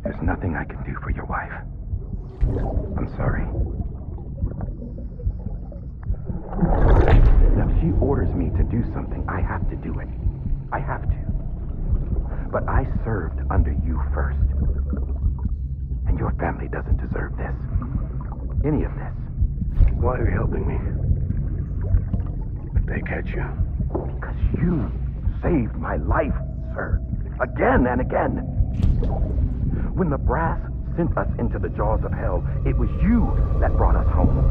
There's nothing I can do for your wife. I'm sorry. Now, if she orders me to do something, I have to do it. I have to. But I served under you first. And your family doesn't deserve this. Any of this. Why are you helping me? If they catch you. Because you saved my life, sir. Again and again. When the brass sent us into the jaws of hell, it was you that brought us home.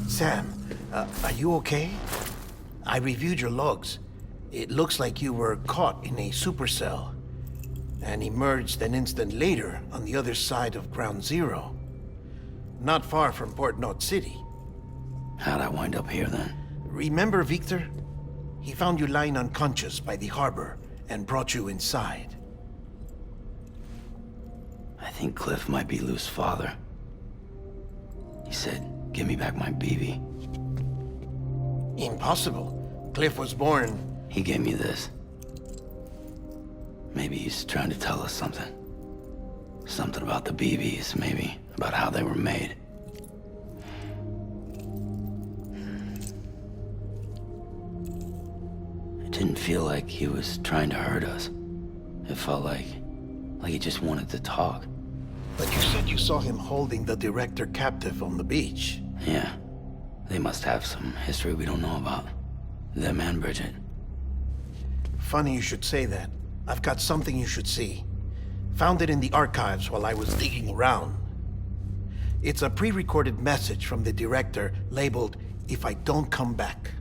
Sam, are you okay? I reviewed your logs. It looks like you were caught in a supercell and emerged an instant later on the other side of Ground Zero. Not far from Port Knot City. How'd I wind up here then? Remember Victor? He found you lying unconscious by the harbor and brought you inside. I think Cliff might be Lou's father. He said, "Give me back my BB." Impossible. Cliff was born... He gave me this. Maybe he's trying to tell us something. Something about the BBs, maybe. About how they were made. It didn't feel like he was trying to hurt us. It felt like he just wanted to talk. But you said you saw him holding the director captive on the beach. Yeah. They must have some history we don't know about. Them and Bridget. Funny you should say that. I've got something you should see. Found it in the archives while I was digging around. It's a pre-recorded message from the director labeled, "If I don't come back."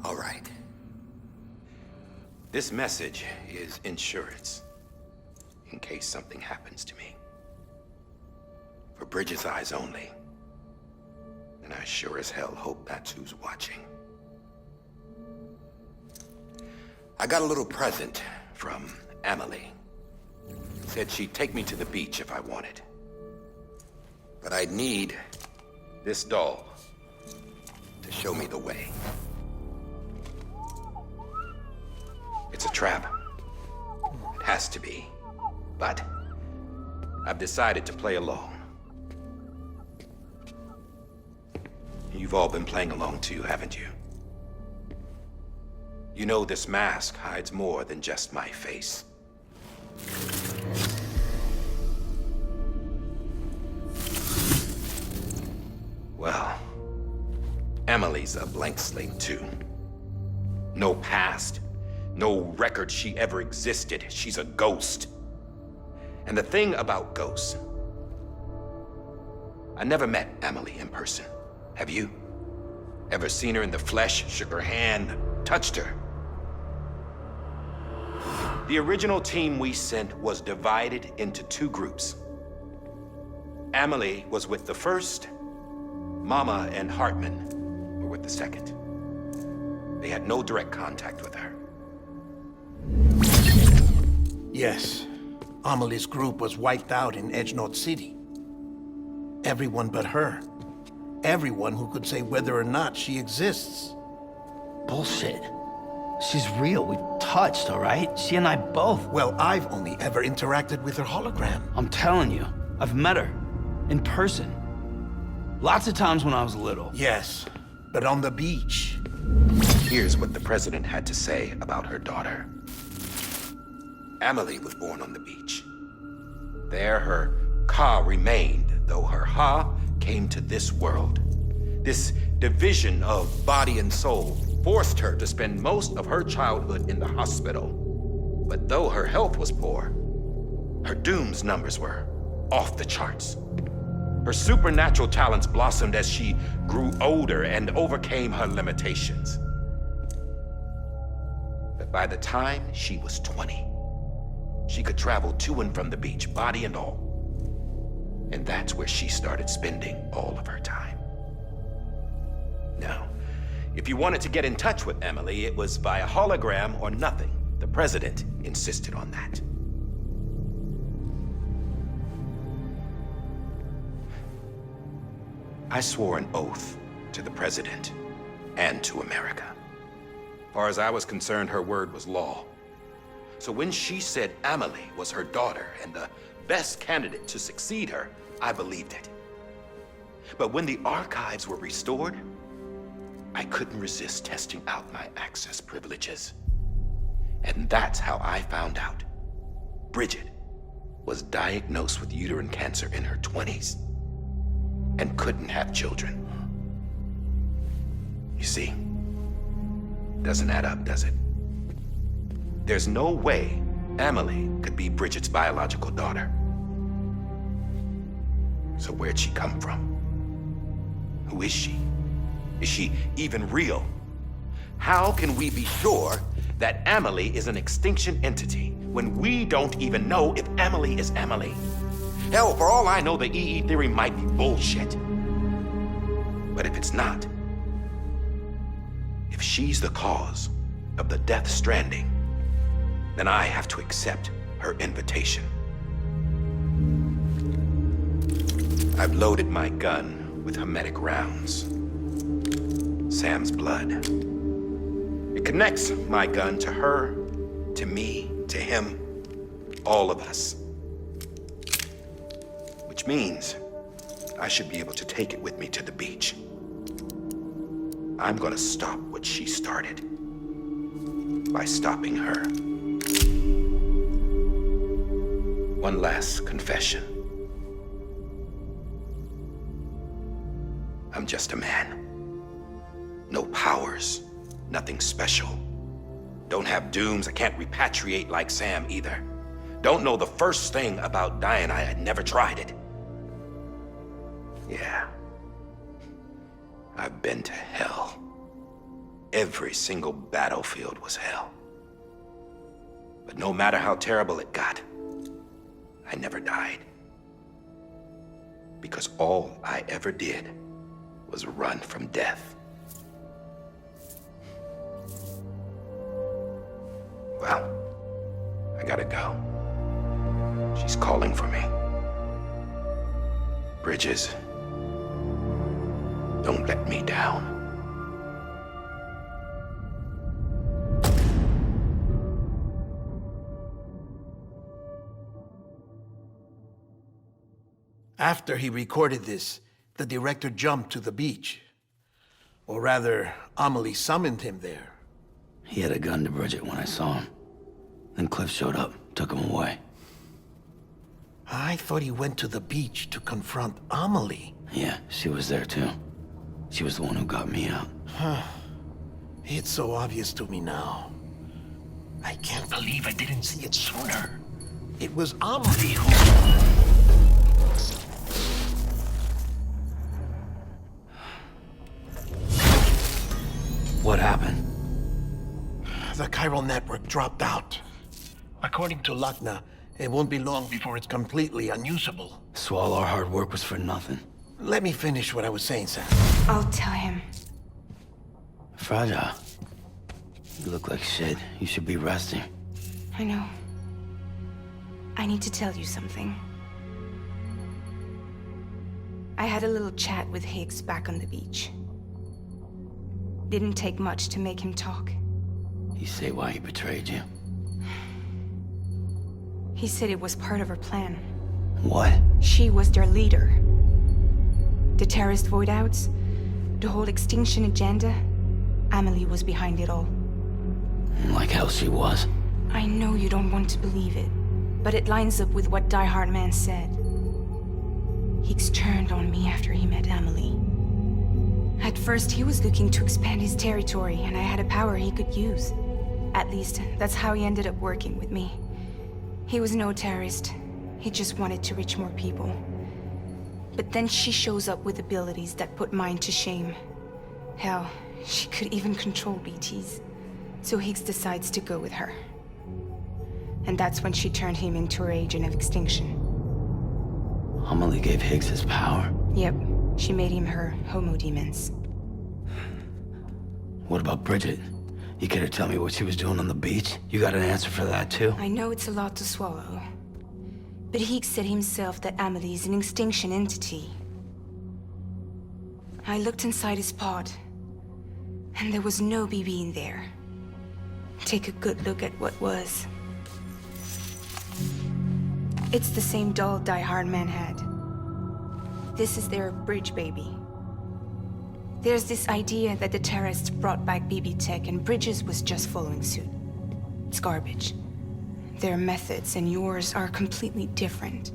All right. This message is insurance, in case something happens to me. For Bridget's eyes only. And I sure as hell hope that's who's watching. I got a little present from Emily. Said she'd take me to the beach if I wanted. But I'd need this doll to show me the way. It's a trap. It has to be. But I've decided to play along. You've all been playing along too, haven't you? You know this mask hides more than just my face. Well, Emily's a blank slate too. No past, no record she ever existed. She's a ghost. And the thing about ghosts, I never met Emily in person. Have you? Ever seen her in the flesh, shook her hand, touched her? The original team we sent was divided into two groups. Emily was with the first, Mama and Hartman were with the second. They had no direct contact with her. Yes. Amelie's group was wiped out in Edgenorth City. Everyone but her. Everyone who could say whether or not she exists. Bullshit. She's real. We touched, all right? She and I both. Well, I've only ever interacted with her hologram. I'm telling you, I've met her. In person. Lots of times when I was little. Yes, but on the beach. Here's what the president had to say about her daughter. Emily was born on the beach. There her Ka remained, though her Ha came to this world. This division of body and soul forced her to spend most of her childhood in the hospital. But though her health was poor, her Doom's numbers were off the charts. Her supernatural talents blossomed as she grew older and overcame her limitations. But by the time she was 20, she could travel to and from the beach, body and all. And that's where she started spending all of her time. Now, if you wanted to get in touch with Emily, it was via hologram or nothing. The president insisted on that. I swore an oath to the president and to America. As far as I was concerned, her word was law. So when she said Emily was her daughter and the best candidate to succeed her, I believed it. But when the archives were restored, I couldn't resist testing out my access privileges. And that's how I found out Bridget was diagnosed with uterine cancer in her 20s and couldn't have children. You see, doesn't add up, does it? There's no way Emily could be Bridget's biological daughter. So where'd she come from? Who is she? Is she even real? How can we be sure that Emily is an extinction entity when we don't even know if Emily is Emily? Hell, for all I know, the EE theory might be bullshit. But if it's not, if she's the cause of the death stranding, then I have to accept her invitation. I've loaded my gun with hermetic rounds. Sam's blood. It connects my gun to her, to me, to him, all of us. Which means I should be able to take it with me to the beach. I'm gonna stop what she started by stopping her. One last confession. I'm just a man. No powers, nothing special. Don't have dooms, I can't repatriate like Sam either. Don't know the first thing about dying, I had never tried it. Yeah. I've been to hell. Every single battlefield was hell. But no matter how terrible it got, I never died. Because all I ever did was run from death. Well, I gotta go. She's calling for me. Bridges, don't let me down. After he recorded this, the director jumped to the beach. Or rather, Amelie summoned him there. He had a gun to Bridget when I saw him. Then Cliff showed up, took him away. I thought he went to the beach to confront Amelie. Yeah, she was there too. She was the one who got me out. It's so obvious to me now. I can't believe I didn't see it sooner. It was Amelie who... What happened? The chiral network dropped out. According to Lakna, it won't be long before it's completely unusable. So all our hard work was for nothing. Let me finish what I was saying, Sam. I'll tell him. Fragile. You look like shit. You should be resting. I know. I need to tell you something. I had a little chat with Higgs back on the beach. Didn't take much to make him talk. You say why he betrayed you? He said it was part of her plan. What? She was their leader. The terrorist voidouts, the whole extinction agenda, Amelie was behind it all. Like hell she was. I know you don't want to believe it, but it lines up with what Die Hard Man said. Higgs turned on me after he met Amelie. At first, he was looking to expand his territory, and I had a power he could use. At least, that's how he ended up working with me. He was no terrorist. He just wanted to reach more people. But then she shows up with abilities that put mine to shame. Hell, she could even control BTs. So Higgs decides to go with her. And that's when she turned him into her agent of extinction. Amelie gave Higgs his power? Yep, she made him her homo demons. What about Bridget? You care to tell me what she was doing on the beach? You got an answer for that too? I know it's a lot to swallow. But Higgs said himself that Amelie is an extinction entity. I looked inside his pod, and there was no BB in there. Take a good look at what was. It's the same doll Die Hard Man had. This is their bridge baby. There's this idea that the terrorists brought back BB tech and Bridges was just following suit. It's garbage. Their methods and yours are completely different.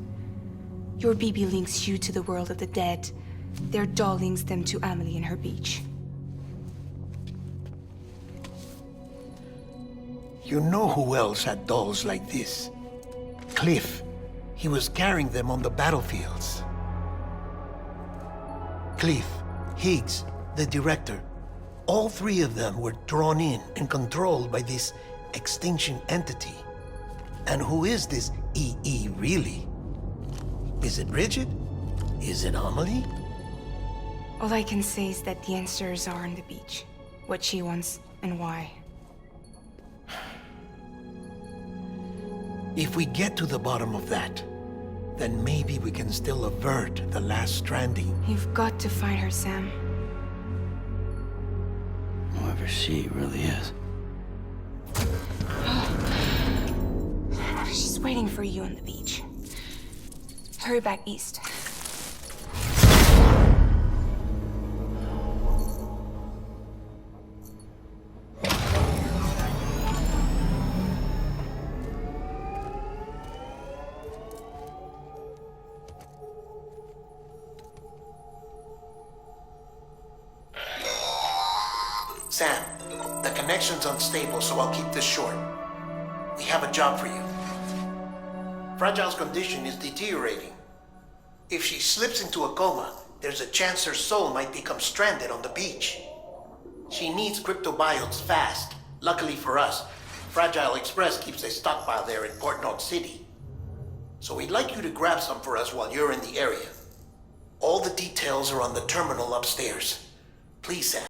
Your BB links you to the world of the dead. Their doll links them to Amelie and her beach. You know who else had dolls like this? Cliff. He was carrying them on the battlefields. Cliff, Higgs, the director. All three of them were drawn in and controlled by this extinction entity. And who is this EE really? Is it Bridget? Is it Amelie? All I can say is that the answers are on the beach. What she wants and why. If we get to the bottom of that, then maybe we can still avert the last stranding. You've got to find her, Sam. Whoever she really is. She's waiting for you on the beach. Hurry back east. Sam, the connection's unstable, so I'll keep this short. We have a job for you. Fragile's condition is deteriorating. If she slips into a coma, there's a chance her soul might become stranded on the beach. She needs cryptobiotes fast. Luckily for us, Fragile Express keeps a stockpile there in Port North City. So we'd like you to grab some for us while you're in the area. All the details are on the terminal upstairs. Please, Sam.